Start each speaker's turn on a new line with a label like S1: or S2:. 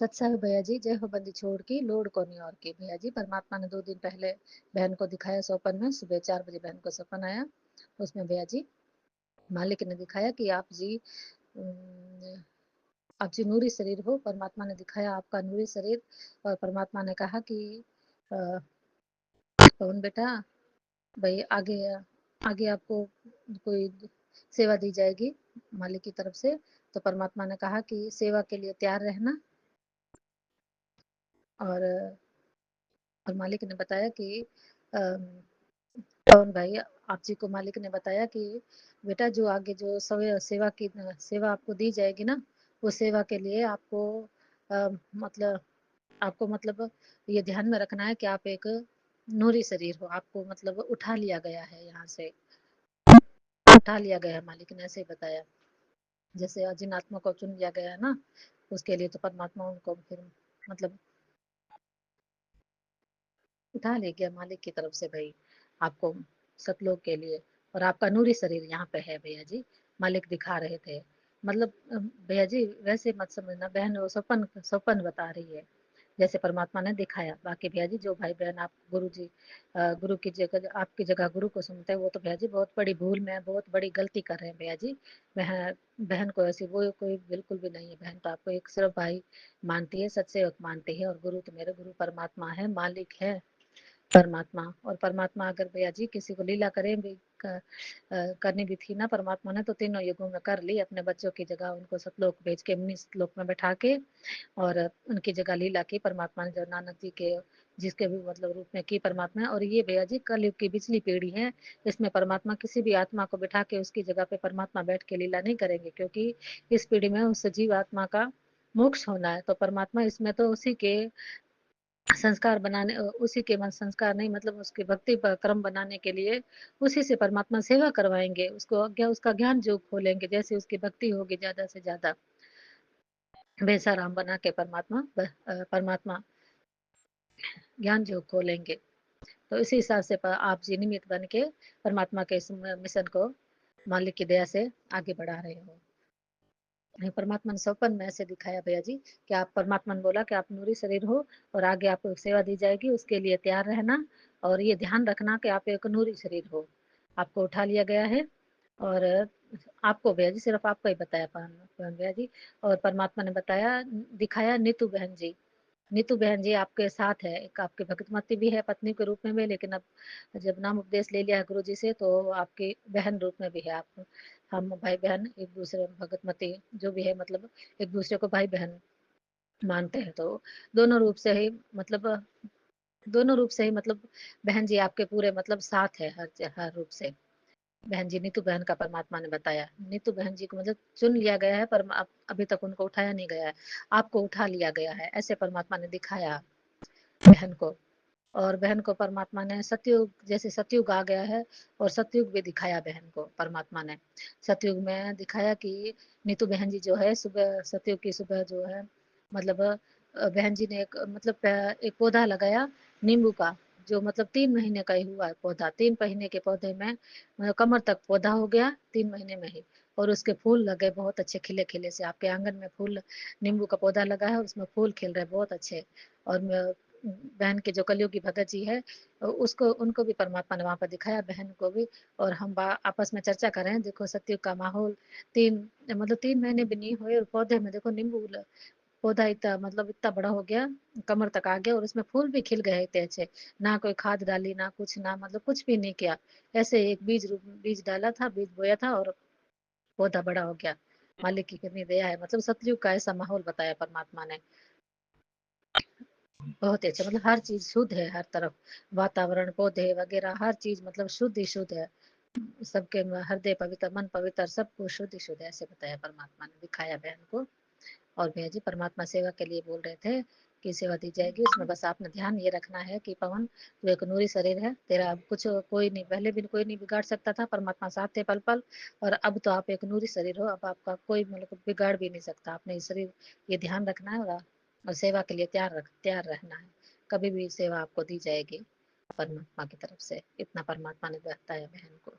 S1: सत्सा है भैया जी, जय हो बंदी छोड़ की, लोड को नहीं और की। भैया जी, परमात्मा ने 2 दिन पहले बहन को दिखाया स्वप्न में। सुबह 4 बजे बहन को सपन आया। उसमें भैया जी, मालिक ने दिखाया कि आप जी नूरी शरीर हो। परमात्मा ने दिखाया आपका नूरी शरीर। और परमात्मा ने कहा कि अ, पवन बेटा, भाई आगे आगे आपको कोई सेवा दी जाएगी मालिक की तरफ से। तो परमात्मा ने कहा कि सेवा के लिए तैयार रहना। और मालिक ने बताया कि पवन भाई, आप जी को मालिक ने बताया कि बेटा, जो आगे जो सेवा आपको दी जाएगी ना, वो सेवा के लिए अ, मतलब आपको ये ध्यान में रखना है कि आप एक नूरी शरीर हो। आपको उठा लिया गया है, यहाँ से उठा लिया गया है। मालिक ने ऐसे ही बताया, जैसे जिन आत्मा को चुन लिया गया है ना, उसके लिए तो परमात्मा उनको फिर मतलब उठा ले गया मालिक की तरफ से भाई, आपको सतलोक के लिए। और आपका नूरी शरीर यहाँ पे है भैया जी, मालिक दिखा रहे थे। भैया जी, वैसे मत समझना बहन, वो सपन सपन बता रही है, जैसे परमात्मा ने दिखाया। बाकी भैया जी, जो भाई बहन आप गुरु की जगह, आपकी जगह गुरु को सुनते हैं, वो तो भैया जी बहुत बड़ी भूल में, बहुत बड़ी गलती कर रहे हैं भैया जी। बहन बहन को ऐसी वो कोई बिल्कुल भी नहीं है। बहन तो आपको एक सिर्फ भाई मानती है, सच्चे मानती है। और गुरु तो मेरे गुरु परमात्मा है, मालिक है परमात्मा। और परमात्मा अगर भैया जी किसी को लीला करनी भी थी ना, परमात्मा ने तो तीनों युगों में कर ली। अपने बच्चों की जगह उनको सतलोक भेज के, सतलोक में बैठा के, और उनकी जगह लीला की परमात्मा ने, जो नानक जी के जिसके भी रूप में की परमात्मा। और ये भैया जी कलयुग की पिछली पीढ़ी है। इसमें परमात्मा किसी भी आत्मा को बैठा के उसकी जगह पे परमात्मा बैठ के लीला नहीं करेंगे, क्योंकि इस पीढ़ी में उस जीव आत्मा का मोक्ष होना है। तो परमात्मा इसमें तो उसी के संस्कार बनाने, उसी के मन संस्कार नहीं, उसके भक्ति पर क्रम बनाने के लिए उसी से परमात्मा सेवा करवाएंगे। उसको उसका ज्ञान जो खोलेंगे, जैसे उसकी भक्ति होगी ज्यादा से ज्यादा, वैसा राम बना के परमात्मा ज्ञान जो खोलेंगे। तो इसी हिसाब से आप जी निमित्त बन के परमात्मा के इस मिशन को मालिक की दया से आगे बढ़ा रहे हो। परमात्मा ने स्वप्न में ऐसे दिखाया भैया जी, कि आप परमात्मा ने बोला कि आप नूरी शरीर हो, और आगे आपको सेवा दी जाएगी, उसके लिए तैयार रहना। और ये ध्यान रखना कि आप एक नूरी शरीर हो, आपको उठा लिया गया है। और आपको भैया जी, सिर्फ आपको ही बताया भैया जी। और परमात्मा ने बताया, दिखाया नीतू बहन जी। नीतू बहन जी आपके साथ है, एक आपकी भगतमती भी है पत्नी के रूप में भी, लेकिन अब जब नाम उपदेश ले लिया है गुरु जी से, तो आपकी बहन रूप में भी है। आप हम भाई बहन एक दूसरे, भगतमती जो भी है, एक दूसरे को भाई बहन मानते हैं। तो दोनों रूप से ही मतलब दोनों रूप से ही बहन जी आपके पूरे साथ है, हर रूप से। बहन जी, नीतू बहन का परमात्मा ने बताया, नीतू बहन जी को चुन लिया गया है, पर अभी तक उनको उठाया नहीं गया है, आपको उठा लिया गया है, ऐसे परमात्मा ने दिखाया बहन को। और बहन को परमात्मा ने सतयुग, जैसे सतयुग आ गया है, और सतयुग भी दिखाया बहन को परमात्मा ने। सतयुग में दिखाया कि नीतू बहन जी जो है, सुबह सतयुग की सुबह जो है, बहन जी ने एक पौधा लगाया नींबू का, जो 3 महीने का ही हुआ है पौधा। 3 महीने के पौधे में कमर तक पौधा हो गया 3 महीने में ही। और उसके फूल लगे बहुत अच्छे, खिले खिले से। आपके आंगन में फूल, नींबू का पौधा लगा है, उसमें फूल खिल रहे बहुत अच्छे। और बहन के जो कलयुगी भगत जी है, उसको उनको भी परमात्मा ने वहां पर दिखाया, बहन को भी। और हम आपस में चर्चा कर रहे हैं, देखो सतयुग का माहौल। 3 महीने भी नहीं हुए, और पौधे में देखो नींबू, पौधा इतना इतना बड़ा हो गया, कमर तक आ गया, और उसमें फूल भी खिल गए इतने अच्छे। ना कोई खाद डाली, ना कुछ, ना कुछ भी नहीं किया। ऐसे एक बीज डाला था, बीज बोया था, और पौधा बड़ा हो गया। मालिक की कितनी दया है। सतयुग का ऐसा माहौल बताया परमात्मा ने। बहुत ही अच्छा, हर चीज शुद्ध है, हर तरफ वातावरण, पौधे वगैरह, हर चीज शुद्ध ही शुद्ध है। सबके हृदय पवित्र, मन पवित्र, सब कुछ शुद्ध ही शुद्ध है, ऐसे बताया परमात्मा ने, दिखाया बहन को। और भैया जी, परमात्मा सेवा के लिए बोल रहे थे कि सेवा दी जाएगी। उसमें बस आपने ध्यान ये रखना है कि पवन, तू एक नूरी शरीर है, तेरा अब कुछ कोई नहीं, पहले भी कोई नहीं बिगाड़ सकता था, परमात्मा साथ थे पल पल। और अब तो आप एक नूरी शरीर हो, अब आपका कोई बिगाड़ भी नहीं सकता। आपने ये शरीर, ये ध्यान रखना है, और सेवा के लिए तैयार रहना है। कभी भी सेवा आपको दी जाएगी परमात्मा की तरफ से, इतना परमात्मा ने बताया बहन को।